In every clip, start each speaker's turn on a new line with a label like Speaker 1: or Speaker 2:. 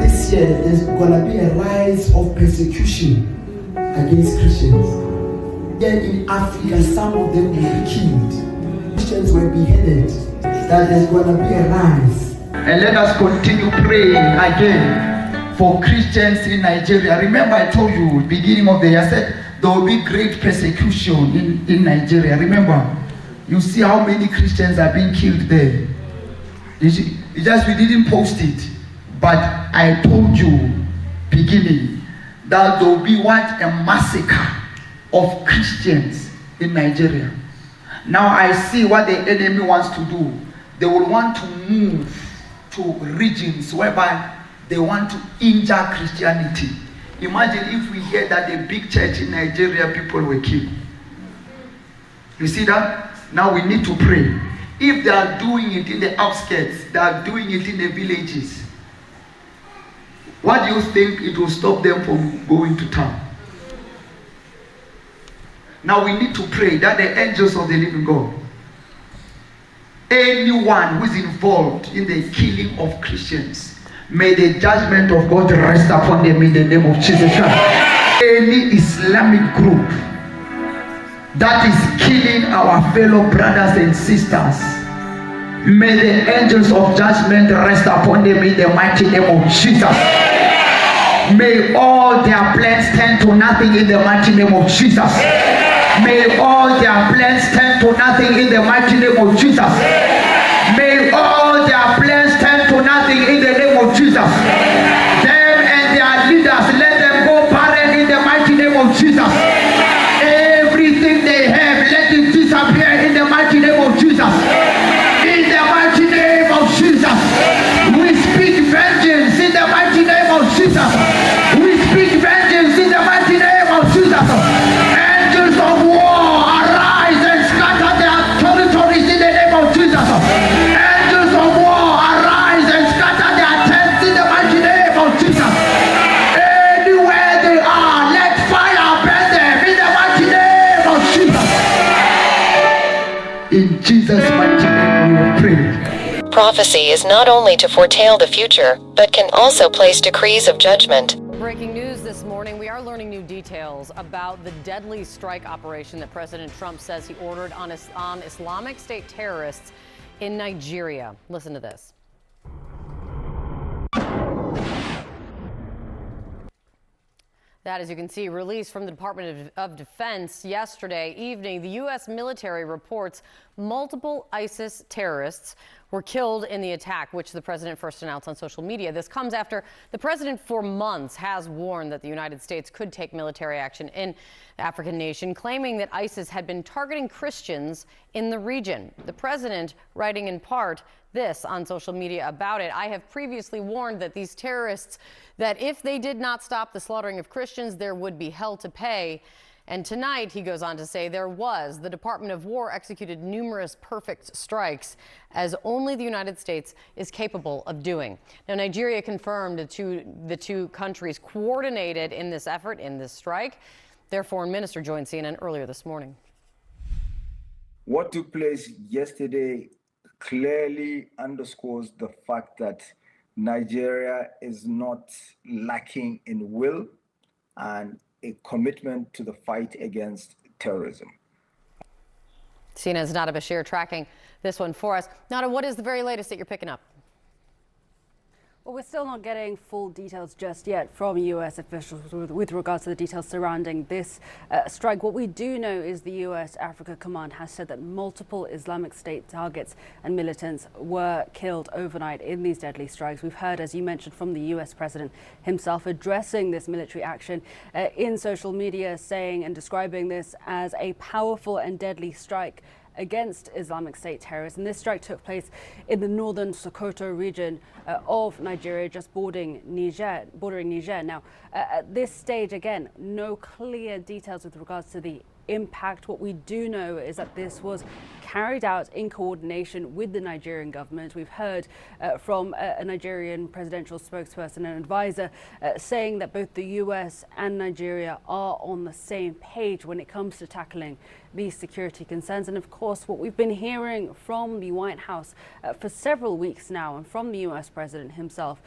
Speaker 1: this year there's gonna be a rise of persecution against Christians. Here in Africa, some of them will be killed. Christians were beheaded. That there's gonna be a rise. And let us continue praying again for Christians in Nigeria. Remember, I told you beginning of the year, I said there will be great persecution in Nigeria. Remember, you see how many Christians are being killed there. You see, we didn't post it, but I told you beginning that there will be a massacre of Christians in Nigeria. Now I see what the enemy wants to do. They will want to move to regions whereby they want to injure Christianity. Imagine if we hear that a big church in Nigeria, people were killed. You see that? Now we need to pray. If they are doing it in the outskirts, they are doing it in the villages, what do you think it will stop them from going to town? Now we need to pray that the angels of the living God, anyone who is involved in the killing of Christians, may the judgment of God rest upon them in the name of Jesus Christ. Any Islamic group that is killing our fellow brothers and sisters, may the angels of judgment rest upon them in the mighty name of Jesus. May all their plans turn to nothing in the mighty name of Jesus. May all their plans turn to nothing in the mighty name of Jesus. May all their plans turn to nothing in the name of Jesus. Them and their leaders, let them go barren in the mighty name of Jesus. Everything they have, let it disappear in the mighty name of Jesus. In the mighty name of Jesus. We speak vengeance in the mighty name of Jesus. We speak vengeance in the mighty name of Jesus. Angels of war, arise and scatter their territories in the name of Jesus. Angels of war, arise and scatter their tents in the mighty name of Jesus. Anywhere they are, let fire burn them in the mighty name of Jesus. In Jesus' mighty name we pray.
Speaker 2: Prophecy is not only to foretell the future, but can also place decrees of judgment.
Speaker 3: Breaking news this morning, we are learning new details about the deadly strike operation that President Trump says he ordered on Islamic State terrorists in Nigeria. Listen to this. That, as you can see, released from the Department of Defense yesterday evening. The U.S. military reports multiple ISIS terrorists were killed in the attack, which the president first announced on social media. This comes after the president for months has warned that the United States could take military action in the African nation, claiming that ISIS had been targeting Christians in the region. The president writing in part this on social media about it: I have previously warned that these terrorists, that if they did not stop the slaughtering of Christians, there would be hell to pay. And tonight, he goes on to say, the Department of War executed numerous perfect strikes, as only the United States is capable of doing. Now, Nigeria confirmed the two countries coordinated in this effort, in this strike. Their foreign minister joined CNN earlier this morning.
Speaker 4: What took place yesterday clearly underscores the fact that Nigeria is not lacking in will and a commitment to the fight against terrorism.
Speaker 3: CNN's Nada Bashir tracking this one for us. Nada, what is the very latest that you're picking up?
Speaker 5: Well, we're still not getting full details just yet from U.S. officials with regards to the details surrounding this strike. What we do know is the U.S. Africa Command has said that multiple Islamic State targets and militants were killed overnight in these deadly strikes. We've heard, as you mentioned, from the U.S. president himself addressing this military action in social media, saying and describing this as a powerful and deadly strike against Islamic State terrorists. And this strike took place in the northern Sokoto region of Nigeria, just bordering Niger. Now, at this stage, again, no clear details with regards to the impact. What we do know is that this was carried out in coordination with the Nigerian government. We've heard from a Nigerian presidential spokesperson and advisor saying that both the US and Nigeria are on the same page when it comes to tackling these security concerns. And of course, what we've been hearing from the White House for several weeks now and from the US president himself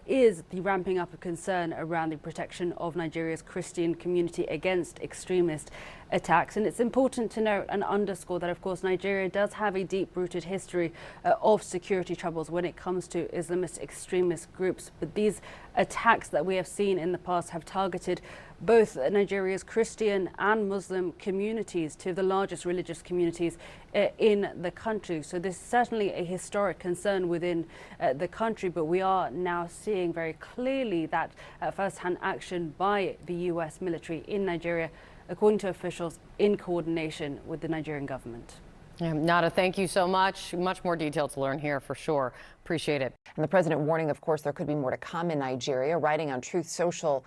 Speaker 5: is the ramping up of concern around the protection of Nigeria's Christian community against extremist attacks. And it's important to note and underscore that, of course, Nigeria does have a deep-rooted history of security troubles when it comes to Islamist extremist groups. But these attacks that we have seen in the past have targeted both Nigeria's Christian and Muslim communities, two of the largest religious communities in the country. So this is certainly a historic concern within the country, but we are now seeing very clearly that first-hand action by the US military in Nigeria, according to officials, in coordination with the Nigerian government.
Speaker 3: Yeah, Nada, thank you so much. Much more detail to learn here for sure. Appreciate it.
Speaker 6: And the president warning, of course, there could be more to come in Nigeria, writing on Truth Social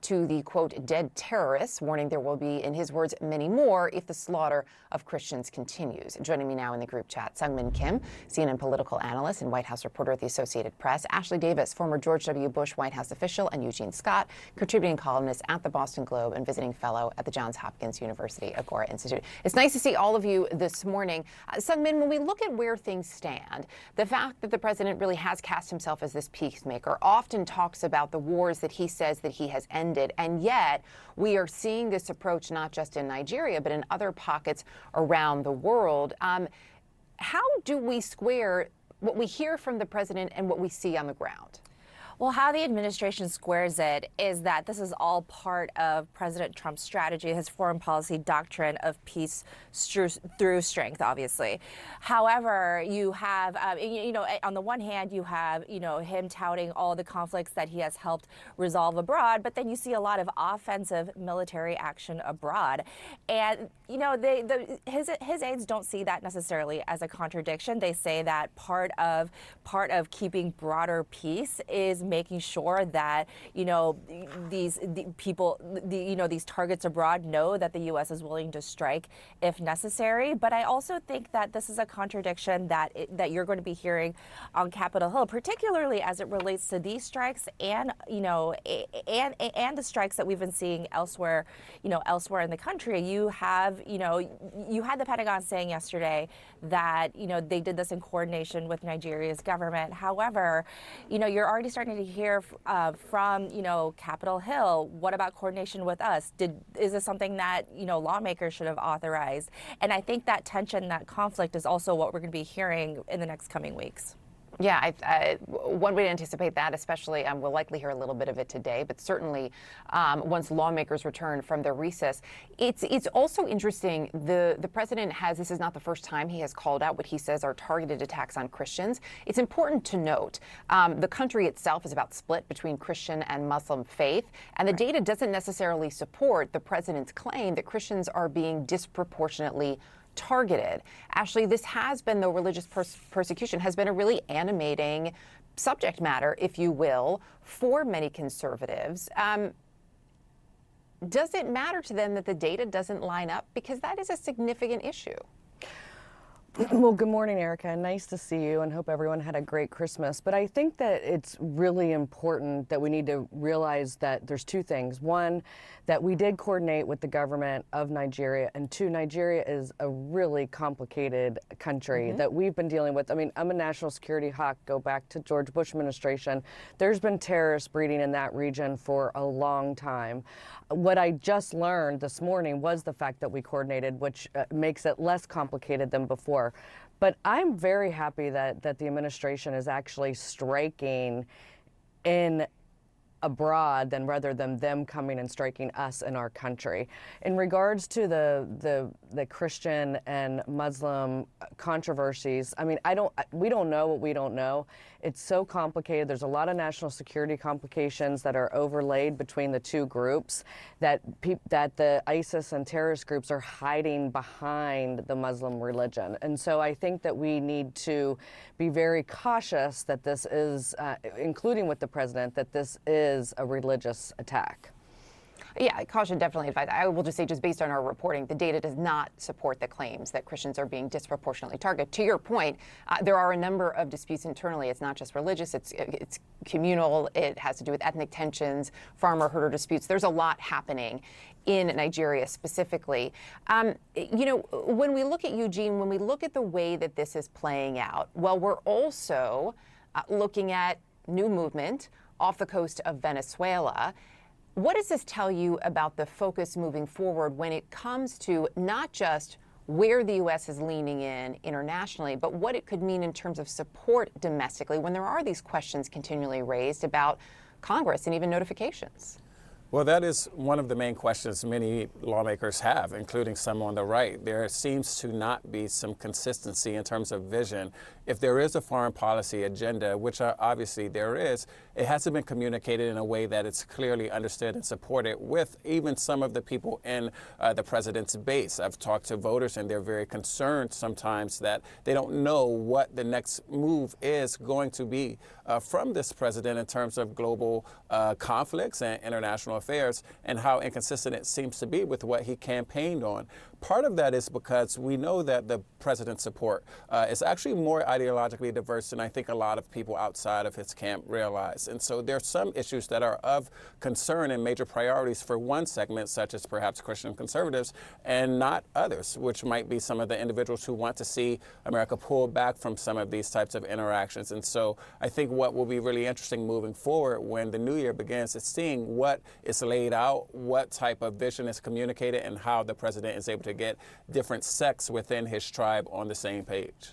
Speaker 6: to the, quote, dead terrorists, warning there will be, in his words, many more if the slaughter of Christians continues. Joining me now in the group chat, Sungmin Kim, CNN political analyst and White House reporter at the Associated Press, Ashley Davis, former George W. Bush White House official, and Eugene Scott, contributing columnist at the Boston Globe and visiting fellow at the Johns Hopkins University Agora Institute. It's nice to see all of you this morning. Sungmin, when we look at where things stand, the fact that the president really has cast himself as this peacemaker, often talks about the wars that he says that he has ended, and yet we are seeing this approach not just in Nigeria, but in other pockets around the world. How do we square what we hear from the president and what we see on the ground?
Speaker 7: Well, how the administration squares it is that this is all part of President Trump's strategy, his foreign policy doctrine of peace through strength, obviously. However, you have, on the one hand, you have, him touting all the conflicts that he has helped resolve abroad, but then you see a lot of offensive military action abroad. And, his aides don't see that necessarily as a contradiction. They say that part of keeping broader peace is making sure that these targets abroad know that the U.S. is willing to strike if necessary. But I also think that this is a contradiction that you're going to be hearing on Capitol Hill, particularly as it relates to these strikes and the strikes that we've been seeing elsewhere in the country. You had the Pentagon saying yesterday that they did this in coordination with Nigeria's government. However, you're already starting to hear from Capitol Hill. What about coordination with us? Is this something that lawmakers should have authorized? And I think that tension, that conflict, is also what we're going to be hearing in the next coming weeks.
Speaker 6: Yeah, one would anticipate that, especially we'll likely hear a little bit of it today, but certainly once lawmakers return from their recess. It's also interesting, the president this is not the first time he has called out what he says are targeted attacks on Christians. It's important to note the country itself is about split between Christian and Muslim faith, and the data doesn't necessarily support the president's claim that Christians are being disproportionately targeted. Ashley, this has been, though religious persecution has been a really animating subject matter, if you will, for many conservatives. Does it matter to them that the data doesn't line up? Because that is a significant issue.
Speaker 8: Well, good morning, Erica. Nice to see you, and hope everyone had a great Christmas. But I think that it's really important that we need to realize that there's two things. One, that we did coordinate with the government of Nigeria, and two, Nigeria is a really complicated country that we've been dealing with. I mean, I'm a national security hawk, go back to George Bush administration. There's been terrorist breeding in that region for a long time. What I just learned this morning was the fact that we coordinated, which makes it less complicated than before. But I'm very happy that the administration is actually striking in abroad rather than them coming and striking us in our country. In regards to the Christian and Muslim controversies, I mean, we don't know what we don't know. It's so complicated. There's a lot of national security complications that are overlaid between the two groups that the ISIS and terrorist groups are hiding behind the Muslim religion. And so I think that we need to be very cautious that this is, including with the president, that this is a religious attack.
Speaker 6: Yeah, caution definitely advised. I will just say, just based on our reporting, the data does not support the claims that Christians are being disproportionately targeted. To your point, there are a number of disputes internally. It's not just religious, it's communal, it has to do with ethnic tensions, farmer-herder disputes. There's a lot happening in Nigeria specifically. You know, when we look at Eugene, when we look at the way that this is playing out, well, we're also looking at new movement off the coast of Venezuela. What does this tell you about the focus moving forward when it comes to not just where the U.S. is leaning in internationally, but what it could mean in terms of support domestically when there are these questions continually raised about Congress and even notifications?
Speaker 9: Well, that is one of the main questions many lawmakers have, including some on the right. There seems to not be some consistency in terms of vision. If there is a foreign policy agenda, which obviously there is, it hasn't been communicated in a way that it's clearly understood and supported with even some of the people in the president's base. I've talked to voters and they're very concerned sometimes that they don't know what the next move is going to be from this president in terms of global conflicts and international affairs, and how inconsistent it seems to be with what he campaigned on. Part of that is because we know that the president's support is actually more ideologically diverse than I think a lot of people outside of his camp realize. And so there's some issues that are of concern and major priorities for one segment, such as perhaps Christian conservatives, and not others, which might be some of the individuals who want to see America pull back from some of these types of interactions. And so I think what will be really interesting moving forward when the new year begins is seeing what is laid out, what type of vision is communicated, and how the president is able to get different sects within his tribe on the same page.